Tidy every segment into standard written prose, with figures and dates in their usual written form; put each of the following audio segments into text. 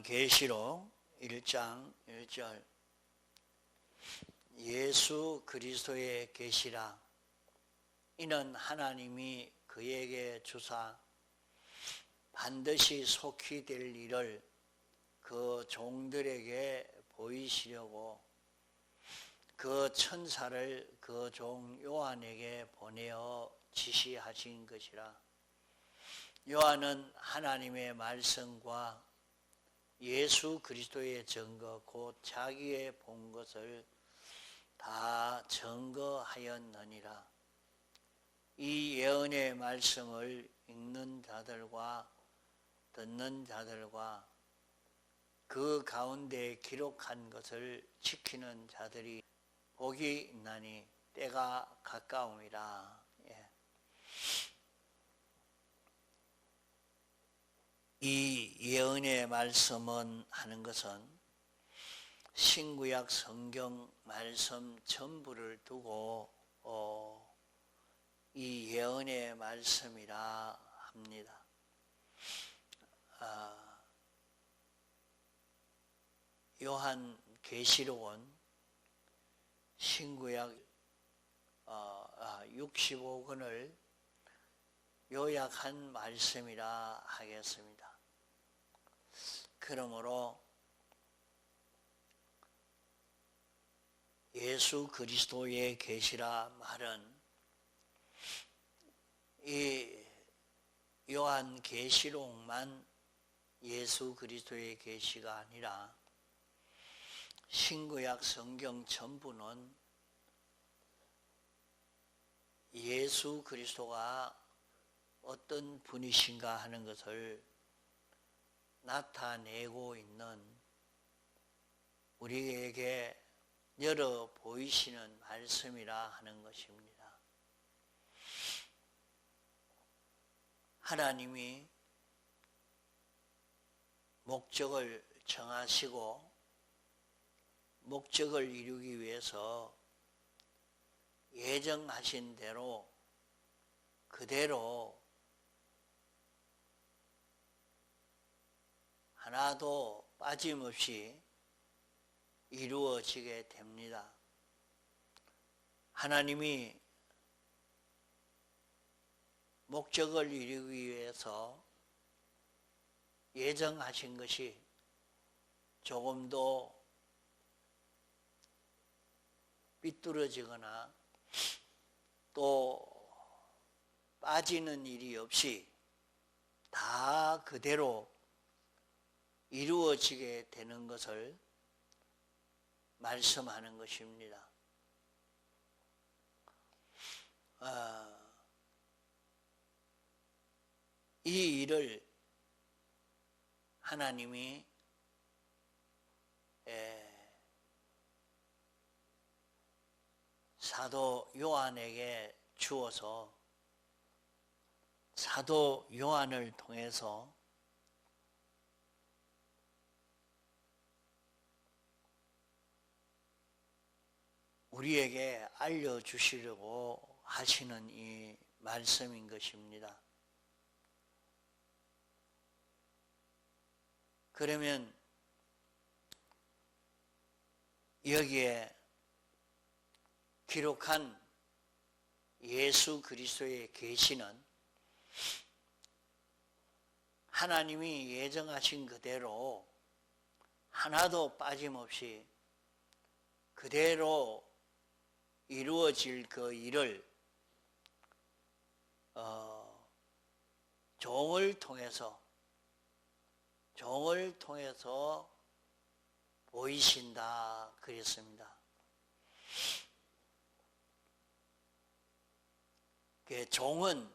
계시록 1장 1절 예수 그리스도의 계시라. 이는 하나님이 그에게 주사 반드시 속히 될 일을 그 종들에게 보이시려고 그 천사를 그 종 요한에게 보내어 지시하신 것이라. 요한은 하나님의 말씀과 예수 그리스도의 증거 곧 자기의 본 것을 다 증거하였느니라. 이 예언의 말씀을 읽는 자들과 듣는 자들과 그 가운데 기록한 것을 지키는 자들이 복이 있나니 때가 가까움이라. 이 예언의 말씀은 하는 것은 신구약 성경 말씀 전부를 두고 이 예언의 말씀이라 합니다. 요한 계시록은 신구약 65권을 요약한 말씀이라 하겠습니다. 그러므로 예수 그리스도의 계시라 말은 이 요한 계시록만 예수 그리스도의 계시가 아니라 신구약 성경 전부는 예수 그리스도가 어떤 분이신가 하는 것을 나타내고 있는, 우리에게 열어 보이시는 말씀이라 하는 것입니다. 하나님이 목적을 정하시고 목적을 이루기 위해서 예정하신 대로 그대로 하나도 빠짐없이 이루어지게 됩니다. 하나님이 목적을 이루기 위해서 예정하신 것이 조금도 삐뚤어지거나 또 빠지는 일이 없이 다 그대로 이루어지게 되는 것을 말씀하는 것입니다. 이 일을 하나님이 사도 요한에게 주어서 사도 요한을 통해서 우리에게 알려주시려고 하시는 이 말씀인 것입니다. 그러면 여기에 기록한 예수 그리스도의 계시는 하나님이 예정하신 그대로 하나도 빠짐없이 그대로 이루어질 그 일을 종을 통해서 보이신다 그랬습니다. 종은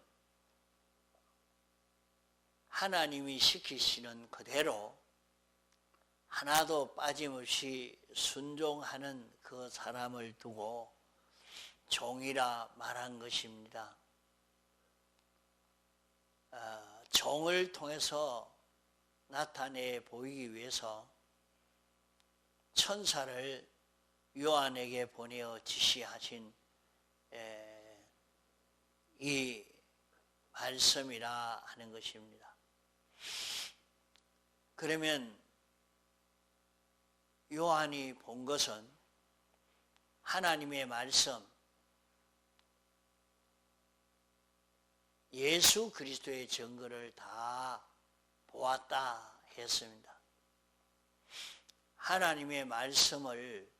하나님이 시키시는 그대로 하나도 빠짐없이 순종하는 그 사람을 두고 종이라 말한 것입니다. 종을 통해서 나타내 보이기 위해서 천사를 요한에게 보내어 지시하신 이 말씀이라 하는 것입니다. 그러면 요한이 본 것은 하나님의 말씀, 예수 그리스도의 증거를 다 보았다 했습니다. 하나님의 말씀을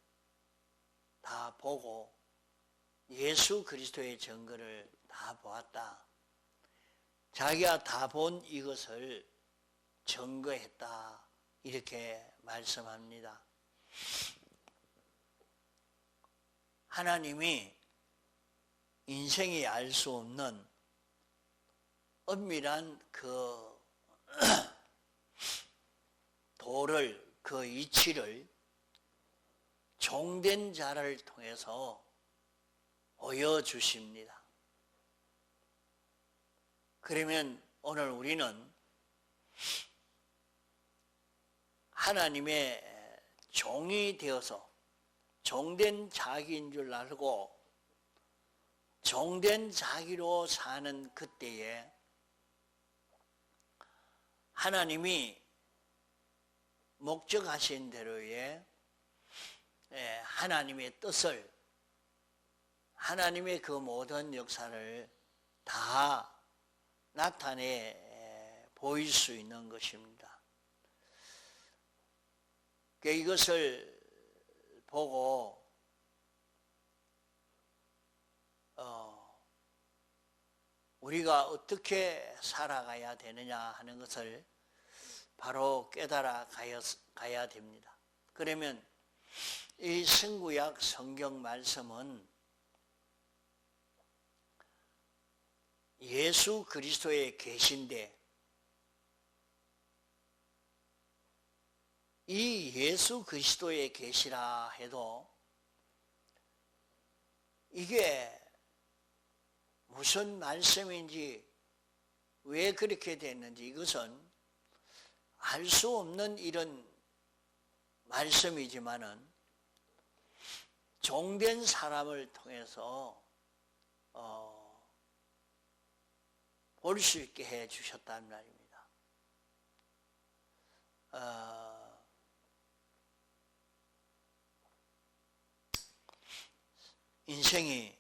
다 보고 예수 그리스도의 증거를 다 보았다. 자기가 다 본 이것을 증거했다. 이렇게 말씀합니다. 하나님이 인생이 알 수 없는 엄밀한 그 도를, 그 이치를 종된 자를 통해서 보여주십니다. 그러면 오늘 우리는 하나님의 종이 되어서 종된 자기인 줄 알고 종된 자기로 사는 그때에 하나님이 목적하신 대로의 하나님의 뜻을, 하나님의 그 모든 역사를 다 나타내 보일 수 있는 것입니다. 이것을 보고 우리가 어떻게 살아가야 되느냐 하는 것을 바로 깨달아 가야 됩니다. 그러면 이 신구약 성경 말씀은 예수 그리스도의 계신데, 이 예수 그리스도의 계시라 해도 이게 무슨 말씀인지, 왜 그렇게 됐는지 이것은 알 수 없는 이런 말씀이지만은 종된 사람을 통해서 볼 수 있게 해 주셨단 말입니다. 인생이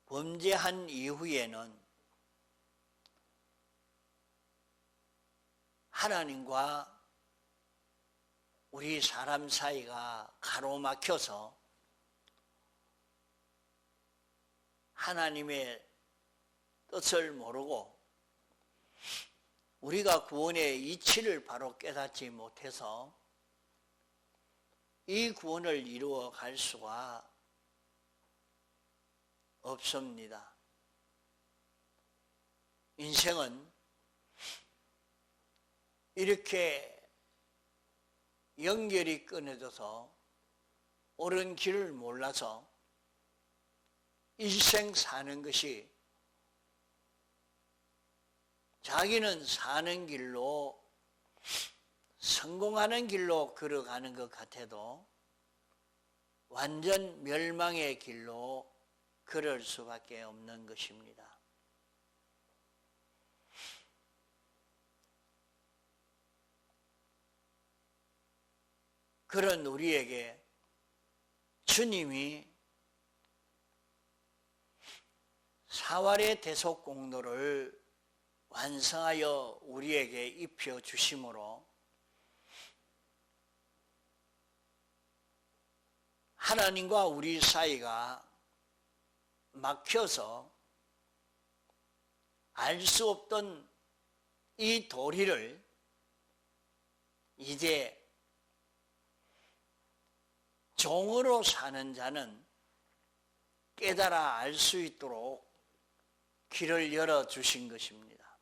범죄한 이후에는 하나님과 우리 사람 사이가 가로막혀서 하나님의 뜻을 모르고 우리가 구원의 이치를 바로 깨닫지 못해서 이 구원을 이루어 갈 수가 없습니다. 인생은 이렇게 연결이 끊어져서 옳은 길을 몰라서 일생 사는 것이, 자기는 사는 길로, 성공하는 길로 걸어가는 것 같아도 완전 멸망의 길로 걸을 수밖에 없는 것입니다. 그런 우리에게 주님이 사활의 대속 공로를 완성하여 우리에게 입혀 주심으로 하나님과 우리 사이가 막혀서 알 수 없던 이 도리를 이제 종으로 사는 자는 깨달아 알 수 있도록 길을 열어주신 것입니다.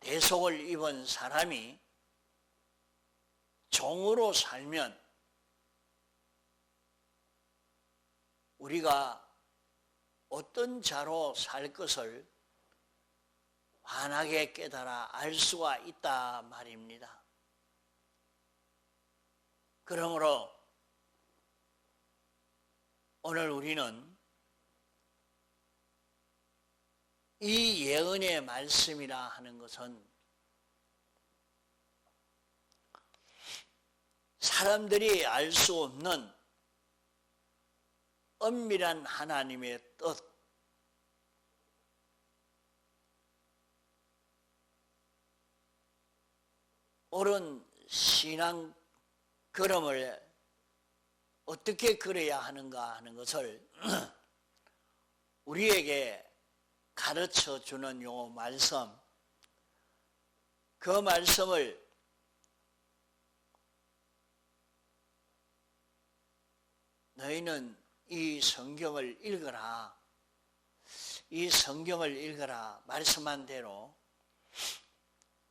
대속을 입은 사람이 종으로 살면 우리가 어떤 자로 살 것을 환하게 깨달아 알 수가 있다 말입니다. 그러므로 오늘 우리는 이 예언의 말씀이라 하는 것은 사람들이 알 수 없는 엄밀한 하나님의 뜻, 옳은 신앙 걸음을 어떻게 걸어야 하는가 하는 것을 우리에게 가르쳐 주는 요 말씀, 그 말씀을 너희는 이 성경을 읽어라, 이 성경을 읽어라 말씀한 대로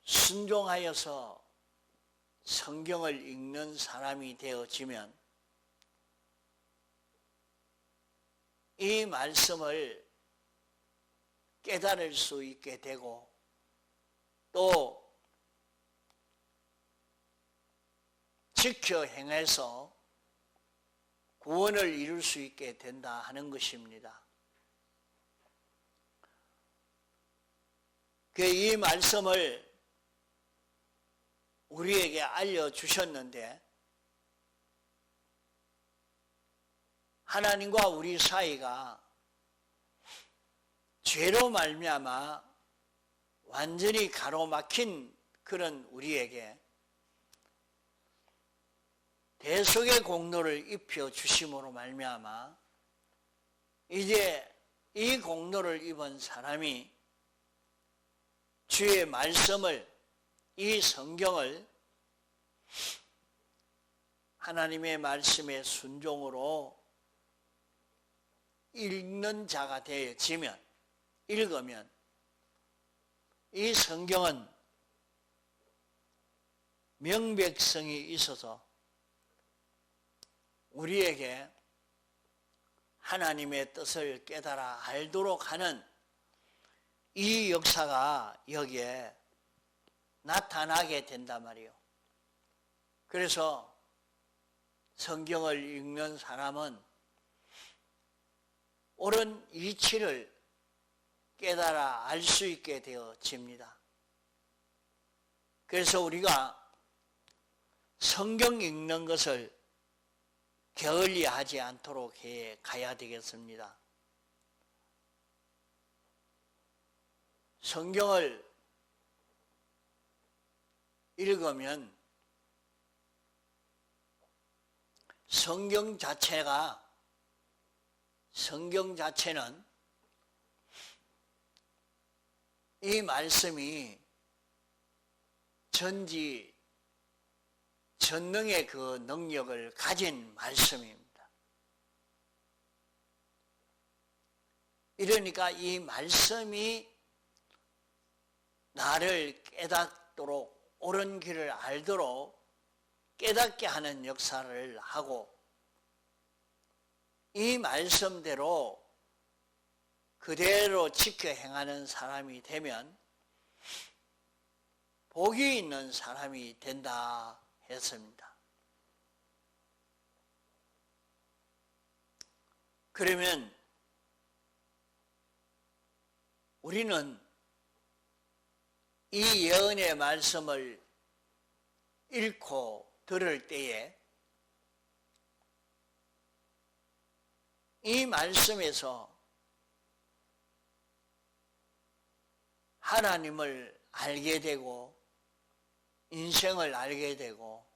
순종하여서 성경을 읽는 사람이 되어지면 이 말씀을 깨달을 수 있게 되고 또 지켜 행해서 구원을 이룰 수 있게 된다 하는 것입니다. 이 말씀을 우리에게 알려주셨는데 하나님과 우리 사이가 죄로 말미암아 완전히 가로막힌 그런 우리에게 대속의 공로를 입혀 주심으로 말미암아 이제 이 공로를 입은 사람이 주의 말씀을, 이 성경을 하나님의 말씀의 순종으로 읽는 자가 되어지면, 읽으면 이 성경은 명백성이 있어서 우리에게 하나님의 뜻을 깨달아 알도록 하는 이 역사가 여기에 나타나게 된단 말이에요. 그래서 성경을 읽는 사람은 옳은 이치를 깨달아 알 수 있게 되어집니다. 그래서 우리가 성경 읽는 것을 게을리하지 않도록 해 가야 되겠습니다. 성경을 읽으면 성경 자체는 이 말씀이 전능의 그 능력을 가진 말씀입니다. 이러니까 이 말씀이 나를 깨닫도록, 옳은 길을 알도록 깨닫게 하는 역사를 하고 이 말씀대로 그대로 지켜 행하는 사람이 되면 복이 있는 사람이 된다 했습니다. 그러면 우리는 이 예언의 말씀을 읽고 들을 때에 이 말씀에서 하나님을 알게 되고 인생을 알게 되고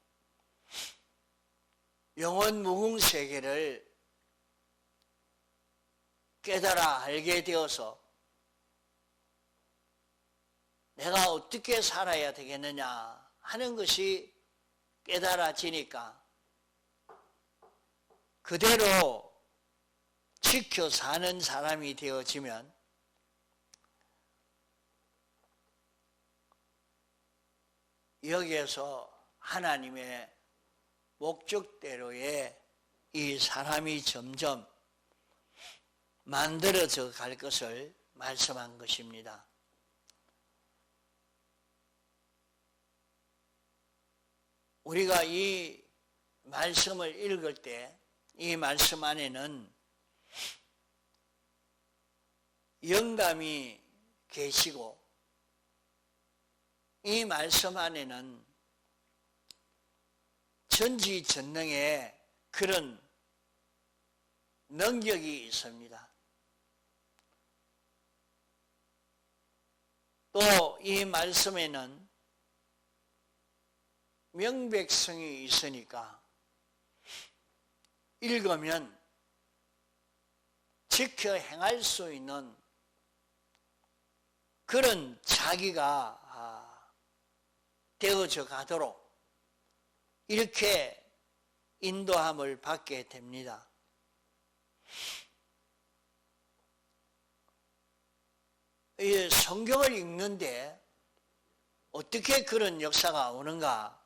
영원 무궁 세계를 깨달아 알게 되어서 내가 어떻게 살아야 되겠느냐 하는 것이 깨달아지니까 그대로 지켜 사는 사람이 되어지면 여기에서 하나님의 목적대로의 이 사람이 점점 만들어져 갈 것을 말씀한 것입니다. 우리가 이 말씀을 읽을 때 이 말씀 안에는 영감이 계시고 이 말씀 안에는 전지전능의 그런 능력이 있습니다. 또 이 말씀에는 명백성이 있으니까 읽으면 지켜 행할 수 있는 그런 자기가 되어져 가도록 이렇게 인도함을 받게 됩니다. 이 성경을 읽는데 어떻게 그런 역사가 오는가?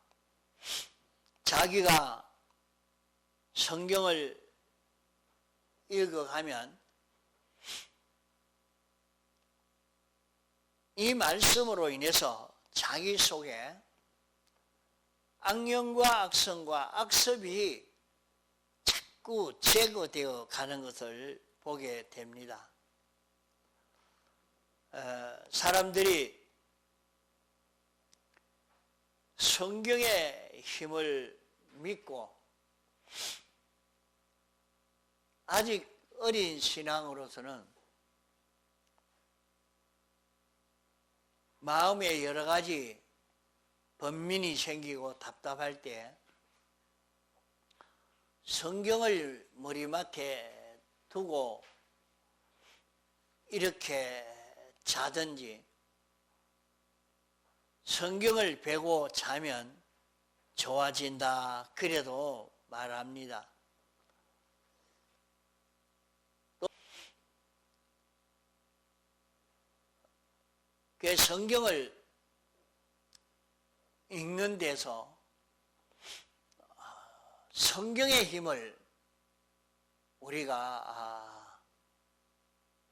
자기가 성경을 읽어가면 이 말씀으로 인해서 자기 속에 악령과 악성과 악습이 자꾸 제거되어 가는 것을 보게 됩니다. 사람들이 성경의 힘을 믿고 아직 어린 신앙으로서는 마음에 여러 가지 번민이 생기고 답답할 때 성경을 머리맡에 두고 이렇게 자든지 성경을 베고 자면 좋아진다 그래도 말합니다. 또 그 성경을 읽는 데서 성경의 힘을 우리가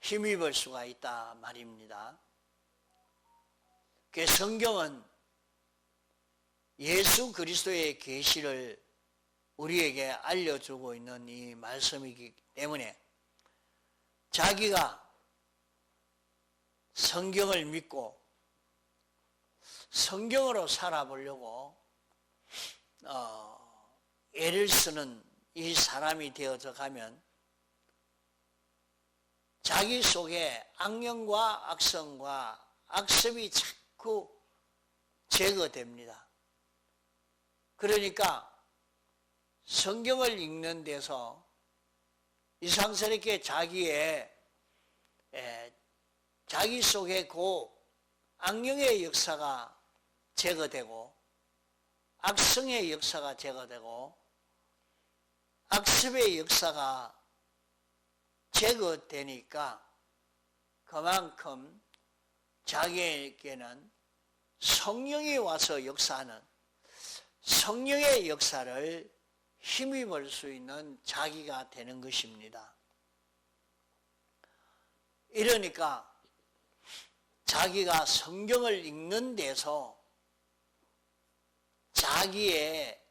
힘입을 수가 있다 말입니다. 그 성경은 예수 그리스도의 계시를 우리에게 알려주고 있는 이 말씀이기 때문에 자기가 성경을 믿고 성경으로 살아보려고 애를 쓰는 이 사람이 되어져 가면 자기 속에 악령과 악성과 악습이 자꾸 제거됩니다. 그러니까 성경을 읽는 데서 이상스럽게 자기 속에 그 악령의 역사가 제거되고 악성의 역사가 제거되고 악습의 역사가 제거되니까 그만큼 자기에게는 성령이 와서 역사하는 성령의 역사를 힘입을 수 있는 자기가 되는 것입니다. 이러니까 자기가 성경을 읽는 데서 자기의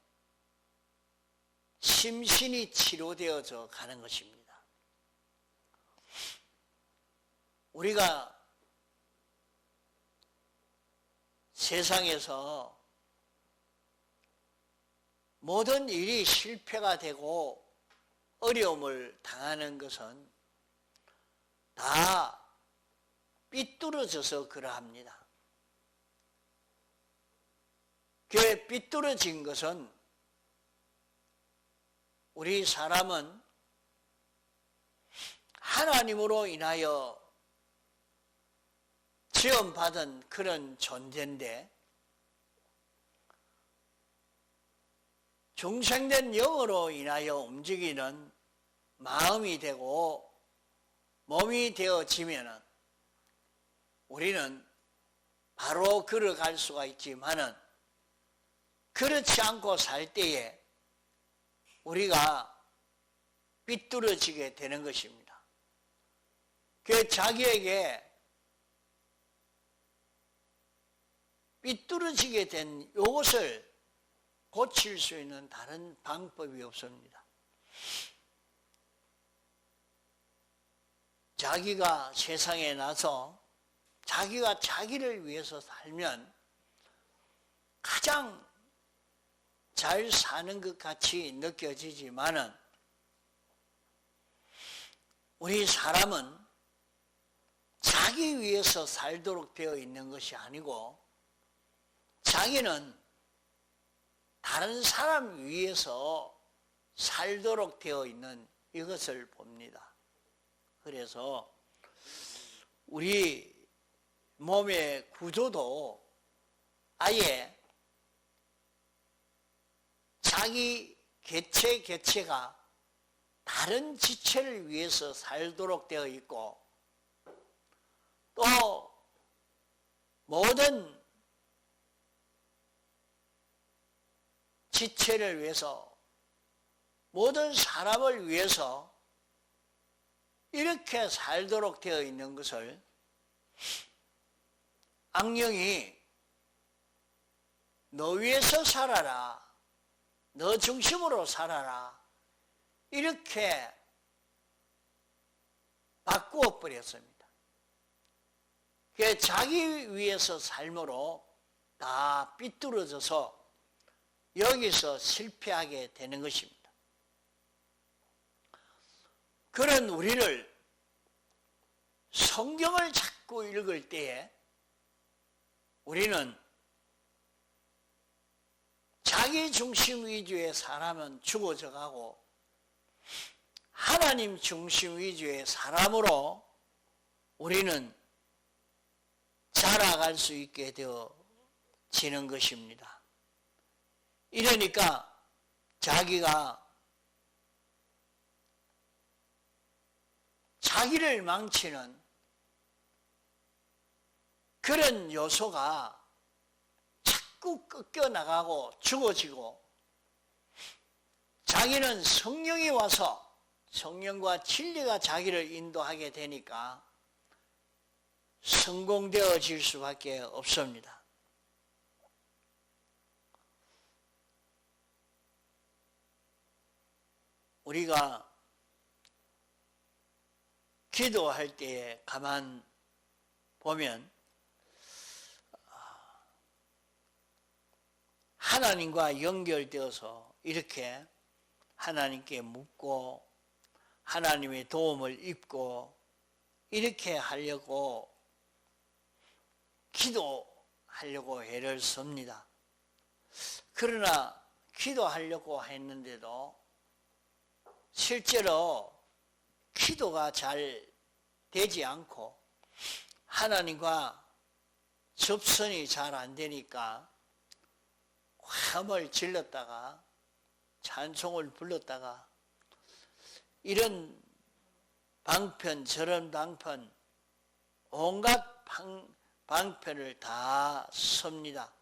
심신이 치료되어져 가는 것입니다. 우리가 세상에서 모든 일이 실패가 되고 어려움을 당하는 것은 다 삐뚤어져서 그러합니다. 그 삐뚤어진 것은 우리 사람은 하나님으로 인하여 지원받은 그런 존재인데 중생된 영으로 인하여 움직이는 마음이 되고 몸이 되어지면은 우리는 바로 걸어갈 수가 있지만은 그렇지 않고 살 때에 우리가 삐뚤어지게 되는 것입니다. 그 자기에게 삐뚤어지게 된 이것을 고칠 수 있는 다른 방법이 없습니다. 자기가 세상에 나서 자기가 자기를 위해서 살면 가장 잘 사는 것 같이 느껴지지만은 우리 사람은 자기 위해서 살도록 되어 있는 것이 아니고 자기는 다른 사람 위해서 살도록 되어 있는 이것을 봅니다. 그래서 우리 몸의 구조도 아예 자기 개체가 다른 지체를 위해서 살도록 되어 있고 또 모든 지체를 위해서 모든 사람을 위해서 이렇게 살도록 되어 있는 것을 악령이 너 위해서 살아라, 너 중심으로 살아라 이렇게 바꾸어 버렸습니다. 그게 자기 위해서 삶으로 다 삐뚤어져서 여기서 실패하게 되는 것입니다. 그런 우리를 성경을 자꾸 읽을 때에 우리는 자기 중심 위주의 사람은 죽어져 가고 하나님 중심 위주의 사람으로 우리는 자라갈 수 있게 되어지는 것입니다. 이러니까 자기가 자기를 망치는 그런 요소가 자꾸 꺾여나가고 죽어지고 자기는 성령이 와서 성령과 진리가 자기를 인도하게 되니까 성공되어질 수밖에 없습니다. 우리가 기도할 때에 가만 보면 하나님과 연결되어서 이렇게 하나님께 묻고 하나님의 도움을 입고 이렇게 하려고 기도하려고 애를 씁니다. 그러나 기도하려고 했는데도 실제로 기도가 잘 되지 않고 하나님과 접선이 잘 안 되니까 화음을 질렀다가 찬송을 불렀다가 이런 방편 저런 방편 온갖 방편을 다 섭니다.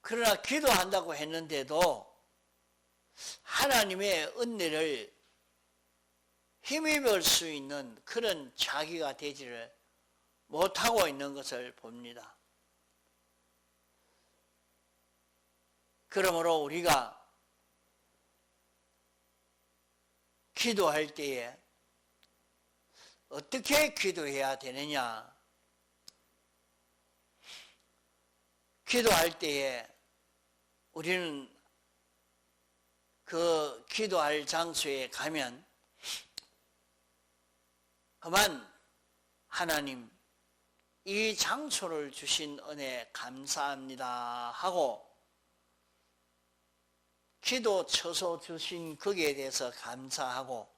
그러나 기도한다고 했는데도 하나님의 은혜를 힘입을 수 있는 그런 자기가 되지를 못하고 있는 것을 봅니다. 그러므로 우리가 기도할 때에 어떻게 기도해야 되느냐? 기도할 때에 우리는 그 기도할 장소에 가면 그만 하나님 이 장소를 주신 은혜 감사합니다 하고 기도 처소 주신 거기에 대해서 감사하고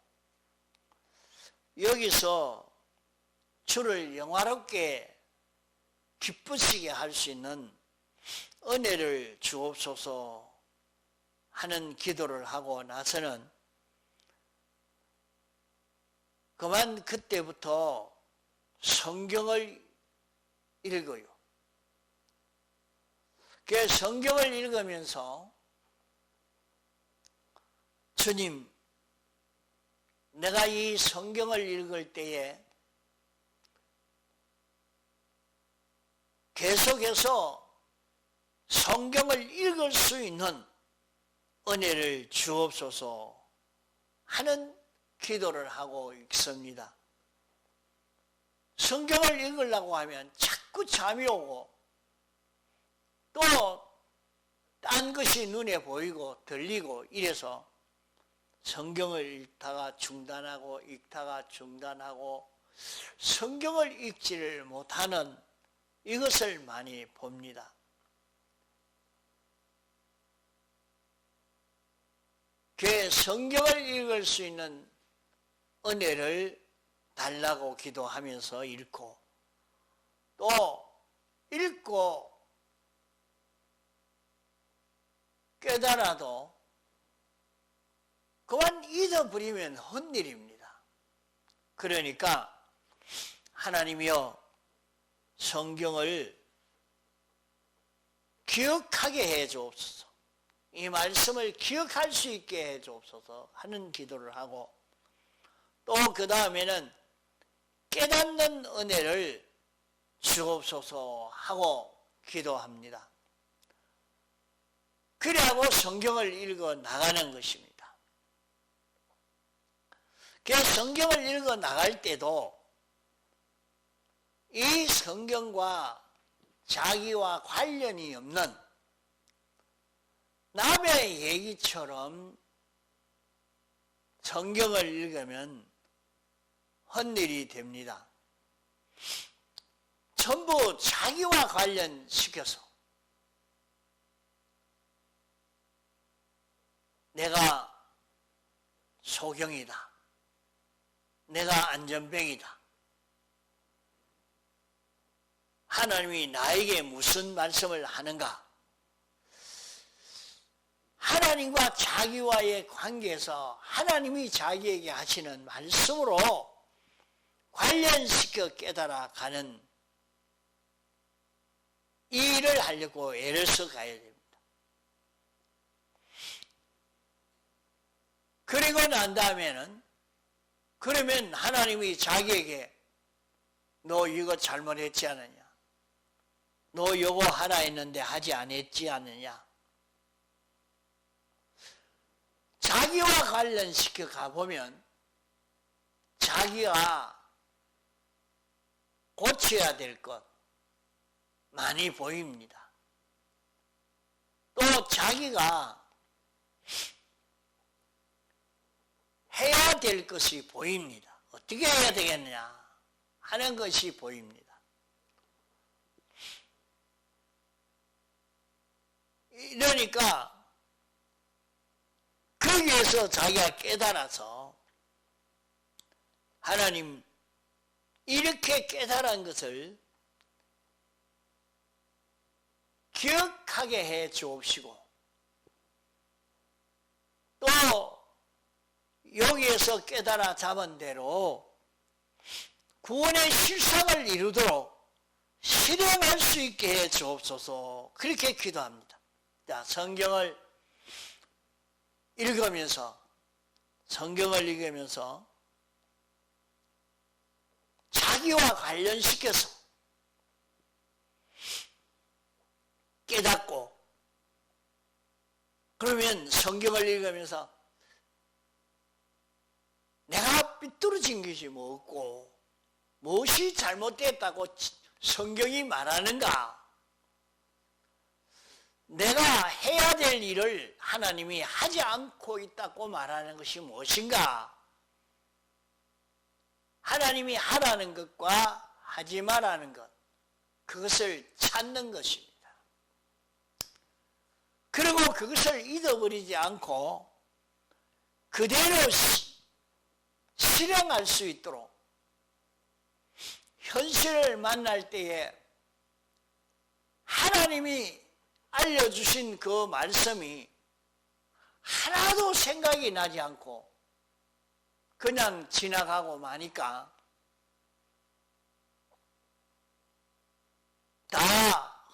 여기서 주를 영화롭게 기쁘시게 할 수 있는 은혜를 주옵소서 하는 기도를 하고 나서는 그만 그때부터 성경을 읽어요. 그 성경을 읽으면서 주님, 내가 이 성경을 읽을 때에 계속해서 성경을 읽을 수 있는 은혜를 주옵소서 하는 기도를 하고 있습니다. 성경을 읽으려고 하면 자꾸 잠이 오고 또 딴 것이 눈에 보이고 들리고 이래서 성경을 읽다가 중단하고 읽다가 중단하고 성경을 읽지를 못하는 이것을 많이 봅니다. 그 성경을 읽을 수 있는 은혜를 달라고 기도하면서 읽고 또 읽고 깨달아도 그만 잊어버리면 헛일입니다. 그러니까 하나님이여 성경을 기억하게 해 주옵소서. 이 말씀을 기억할 수 있게 해 주옵소서 하는 기도를 하고 또 그 다음에는 깨닫는 은혜를 주옵소서 하고 기도합니다. 그래하고 성경을 읽어 나가는 것입니다. 그 성경을 읽어 나갈 때도 이 성경과 자기와 관련이 없는 남의 얘기처럼 성경을 읽으면 헛일이 됩니다. 전부 자기와 관련시켜서 내가 소경이다. 내가 안전병이다. 하나님이 나에게 무슨 말씀을 하는가? 하나님과 자기와의 관계에서 하나님이 자기에게 하시는 말씀으로 관련시켜 깨달아 가는 이 일을 하려고 애를 써 가야 됩니다. 그리고 난 다음에는 그러면 하나님이 자기에게 너 이거 잘못했지 않느냐? 너 이거 하라 했는데 하지 않았지 않느냐? 자기와 관련시켜 가보면 자기가 고쳐야 될 것 많이 보입니다. 또 자기가 해야 될 것이 보입니다. 어떻게 해야 되겠느냐 하는 것이 보입니다. 이러니까 거기에서 자기가 깨달아서 하나님 이렇게 깨달은 것을 기억하게 해 주옵시고 또 여기에서 깨달아 잡은 대로 구원의 실상을 이루도록 실행할 수 있게 해 주옵소서 그렇게 기도합니다. 자, 성경을 읽으면서 자기와 관련시켜서 깨닫고 그러면 성경을 읽으면서 내가 삐뚤어진 것이 뭐 없고 무엇이 잘못됐다고 성경이 말하는가? 내가 해야 될 일을 하나님이 하지 않고 있다고 말하는 것이 무엇인가? 하나님이 하라는 것과 하지 말라는 것, 그것을 찾는 것입니다. 그리고 그것을 잊어버리지 않고 그대로 실행할 수 있도록 현실을 만날 때에 하나님이 알려주신 그 말씀이 하나도 생각이 나지 않고 그냥 지나가고 마니까 다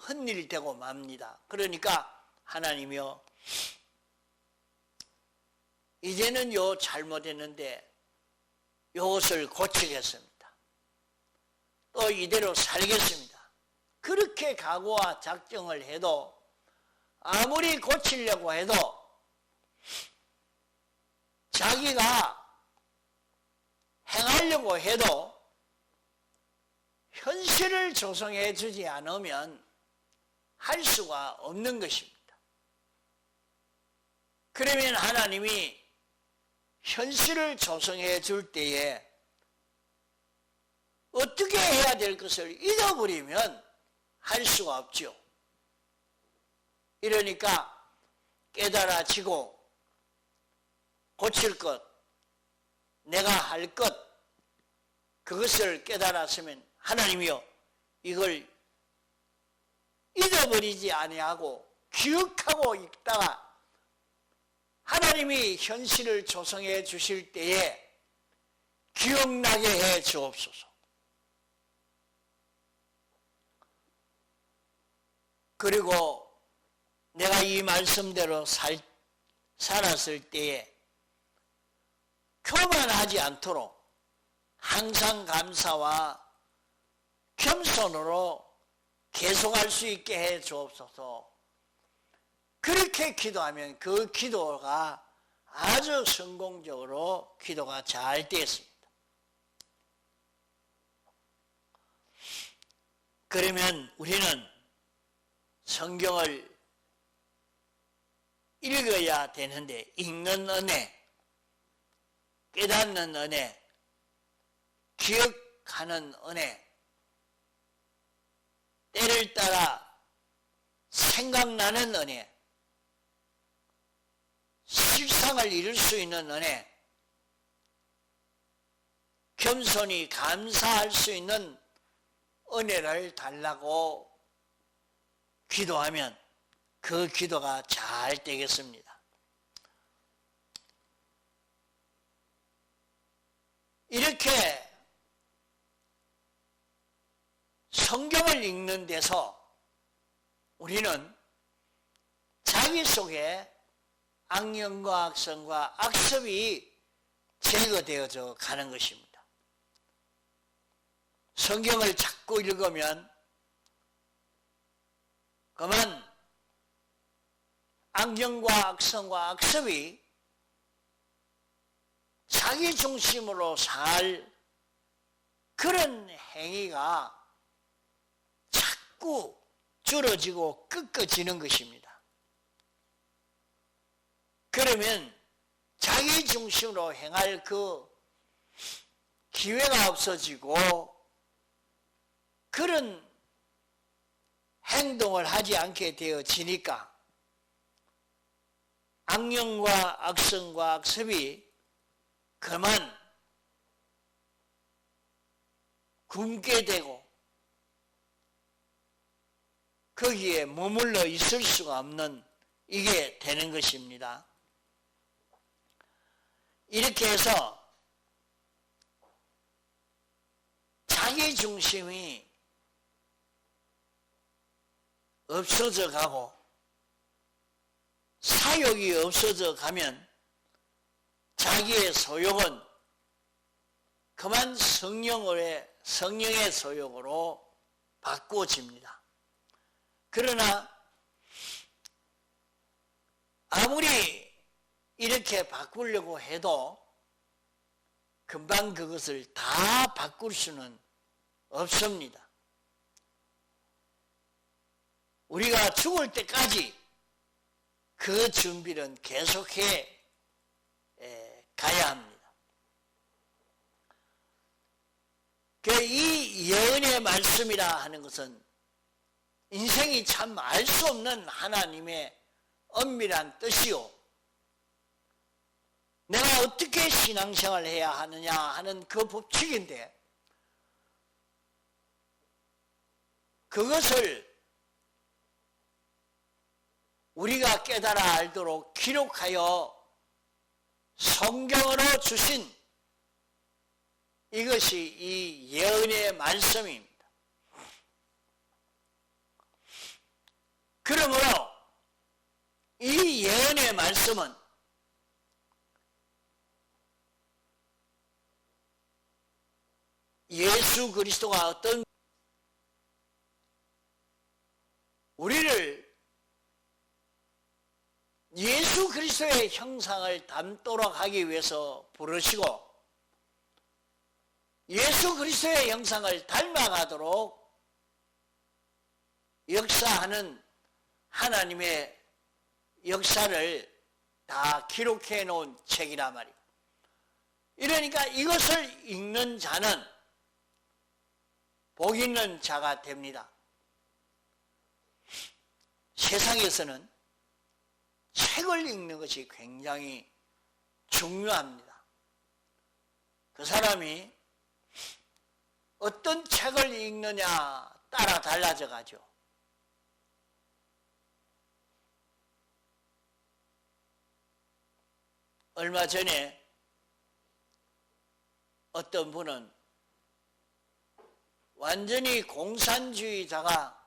헛일이 되고 맙니다. 그러니까 하나님이여 이제는 요 잘못했는데 요것을 고치겠습니다. 또 이대로 살겠습니다. 그렇게 각오와 작정을 해도 아무리 고치려고 해도 자기가 행하려고 해도 현실을 조성해 주지 않으면 할 수가 없는 것입니다. 그러면 하나님이 현실을 조성해 줄 때에 어떻게 해야 될 것을 잊어버리면 할 수가 없죠. 이러니까 깨달아지고 고칠 것, 내가 할 것, 그것을 깨달았으면 하나님이여 이걸 잊어버리지 아니하고 기억하고 있다가 하나님이 현실을 조성해 주실 때에 기억나게 해 주옵소서. 그리고 내가 이 말씀대로 살았을 때에 교만하지 않도록 항상 감사와 겸손으로 계속할 수 있게 해 주옵소서. 그렇게 기도하면 그 기도가 아주 성공적으로 기도가 잘 되었습니다. 그러면 우리는 성경을 읽어야 되는데 읽는 은혜, 깨닫는 은혜, 기억하는 은혜, 때를 따라 생각나는 은혜, 실상을 이룰 수 있는 은혜, 겸손히 감사할 수 있는 은혜를 달라고 기도하면 그 기도가 잘 되겠습니다. 이렇게 성경을 읽는 데서 우리는 자기 속에 악령과 악성과 악습이 제거되어져 가는 것입니다. 성경을 자꾸 읽으면 그만 악령과 악성과 악습이 자기 중심으로 살 그런 행위가 자꾸 줄어지고 꺾어지는 것입니다. 그러면 자기 중심으로 행할 그 기회가 없어지고 그런 행동을 하지 않게 되어지니까 악령과 악성과 악습이 그만 굶게 되고 거기에 머물러 있을 수가 없는 이게 되는 것입니다. 이렇게 해서 자기 중심이 없어져 가고 사욕이 없어져 가면 자기의 소욕은 그만 성령의 소욕으로 바꾸어집니다. 그러나 아무리 이렇게 바꾸려고 해도 금방 그것을 다 바꿀 수는 없습니다. 우리가 죽을 때까지 그 준비는 계속해 가야 합니다. 이 예언의 말씀이라 하는 것은 인생이 참 알 수 없는 하나님의 엄밀한 뜻이요, 내가 어떻게 신앙생활을 해야 하느냐 하는 그 법칙인데 그것을 우리가 깨달아 알도록 기록하여 성경으로 주신 이것이 이 예언의 말씀입니다. 그러므로 이 예언의 말씀은 예수 그리스도가 어떤 우리를 예수 그리스도의 형상을 담도록 하기 위해서 부르시고 예수 그리스도의 형상을 닮아가도록 역사하는 하나님의 역사를 다 기록해 놓은 책이란 말이에요. 이러니까 이것을 읽는 자는 복 있는 자가 됩니다. 세상에서는 책을 읽는 것이 굉장히 중요합니다. 그 사람이 어떤 책을 읽느냐 따라 달라져 가죠. 얼마 전에 어떤 분은 완전히 공산주의자가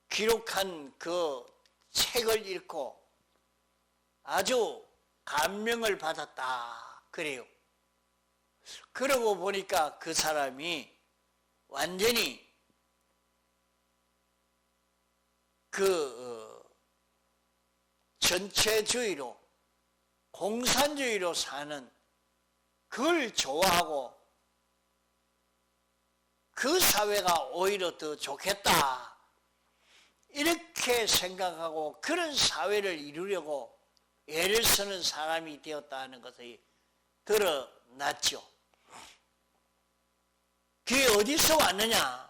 기록한 그 책을 읽고 아주 감명을 받았다 그래요. 그러고 보니까 그 사람이 완전히 그 전체주의로 공산주의로 사는 그걸 좋아하고 그 사회가 오히려 더 좋겠다 이렇게 생각하고 그런 사회를 이루려고 애를 쓰는 사람이 되었다는 것이 드러났죠. 그게 어디서 왔느냐?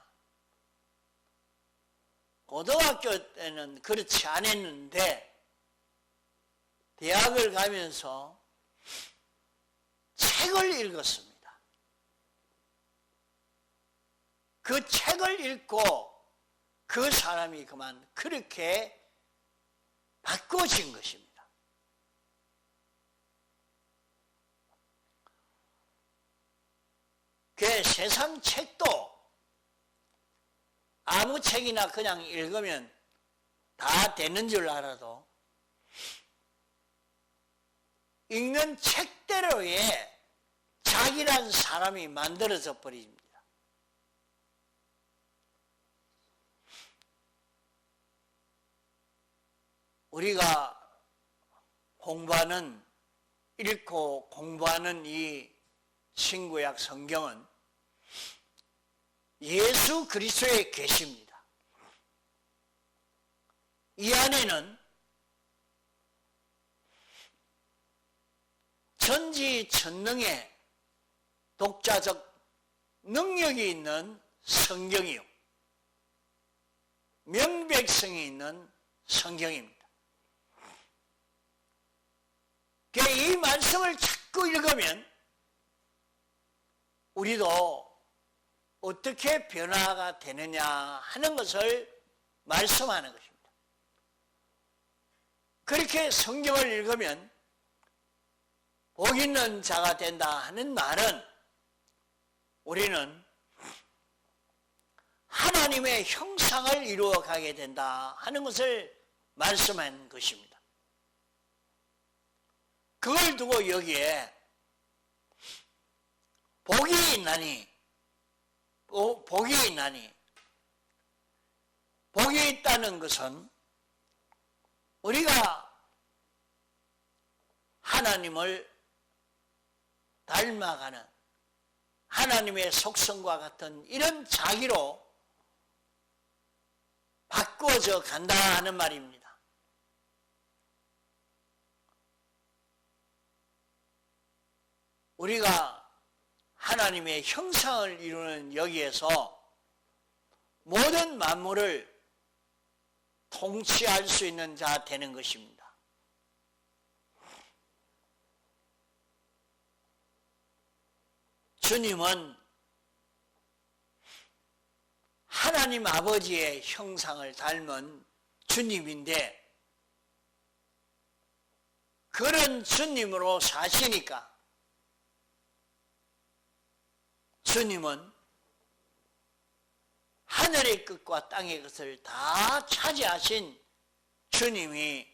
고등학교 때는 그렇지 않았는데 대학을 가면서 책을 읽었습니다. 그 책을 읽고 그 사람이 그만 그렇게 바꿔진 것입니다. 그 세상 책도 아무 책이나 그냥 읽으면 다 되는 줄 알아도 읽는 책대로의 자기란 사람이 만들어져 버립니다. 우리가 읽고 공부하는 이 신구약 성경은 예수 그리스도의 계시입니다. 이 안에는 전지전능의 독자적 능력이 있는 성경이요, 명백성이 있는 성경입니다. 이 말씀을 자꾸 읽으면 우리도 어떻게 변화가 되느냐 하는 것을 말씀하는 것입니다. 그렇게 성경을 읽으면 복 있는 자가 된다 하는 말은 우리는 하나님의 형상을 이루어 가게 된다 하는 것을 말씀한 것입니다. 그걸 두고 여기에 복이 있나니 복이 있다는 것은 우리가 하나님을 닮아가는 하나님의 속성과 같은 이런 자기로 바꿔져 간다 하는 말입니다. 우리가 하나님의 형상을 이루는 여기에서 모든 만물을 통치할 수 있는 자 되는 것입니다. 주님은 하나님 아버지의 형상을 닮은 주님인데 그런 주님으로 사시니까 주님은 하늘의 끝과 땅의 끝을 다 차지하신 주님이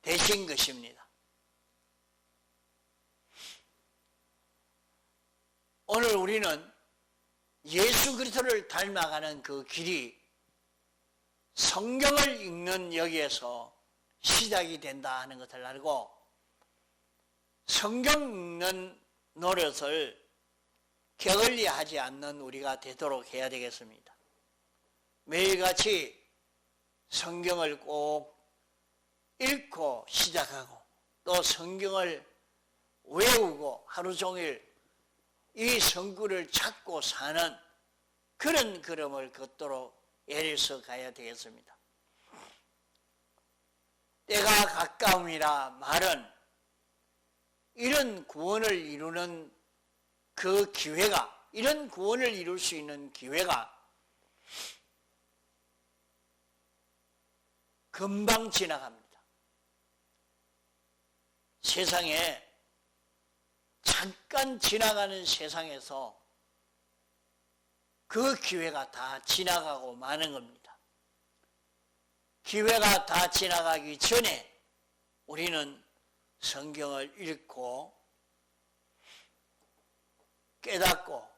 되신 것입니다. 오늘 우리는 예수 그리스도를 닮아가는 그 길이 성경을 읽는 여기에서 시작이 된다 하는 것을 알고 성경 읽는 노릇을 게을리 하지 않는 우리가 되도록 해야 되겠습니다. 매일같이 성경을 꼭 읽고 시작하고 또 성경을 외우고 하루 종일 이 성구를 찾고 사는 그런 걸음을 걷도록 애려서 가야 되겠습니다. 때가 가까움이라 말은 이런 구원을 이루는 그 기회가, 이런 구원을 이룰 수 있는 기회가 금방 지나갑니다. 세상에 잠깐 지나가는 세상에서 그 기회가 다 지나가고 마는 겁니다. 기회가 다 지나가기 전에 우리는 성경을 읽고 깨닫고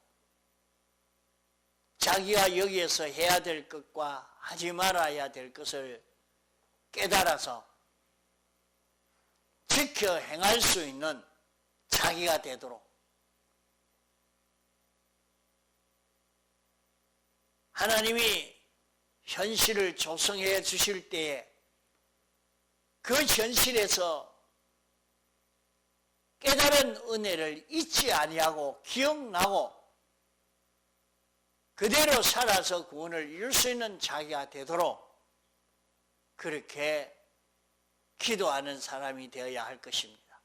자기가 여기에서 해야 될 것과 하지 말아야 될 것을 깨달아서 지켜 행할 수 있는 자기가 되도록 하나님이 현실을 조성해 주실 때에 그 현실에서 깨달은 은혜를 잊지 아니하고 기억나고 그대로 살아서 구원을 이룰 수 있는 자기가 되도록 그렇게 기도하는 사람이 되어야 할 것입니다.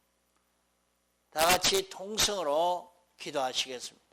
다 같이 통성으로 기도하시겠습니다.